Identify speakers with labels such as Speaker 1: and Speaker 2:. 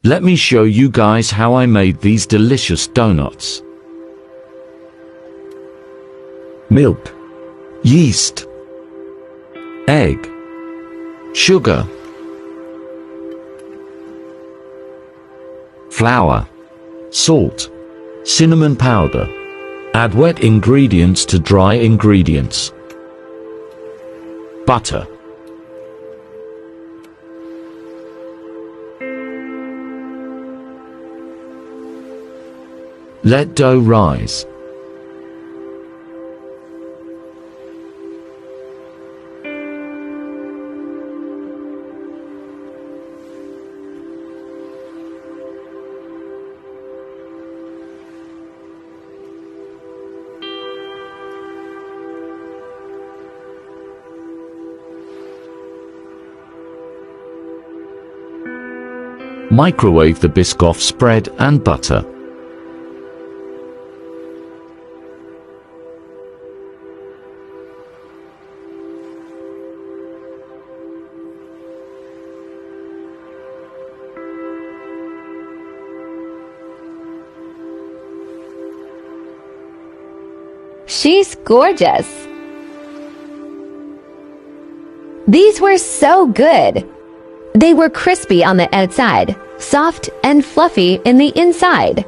Speaker 1: Let me show you guys how I made these delicious donuts. Milk, yeast, egg, sugar, flour, salt, cinnamon powder. Add wet ingredients to dry ingredients. Butter. Let dough rise. Microwave the biscoff spread and butter.
Speaker 2: She's gorgeous. These were so good. They were crispy on the outside, soft and fluffy in the inside.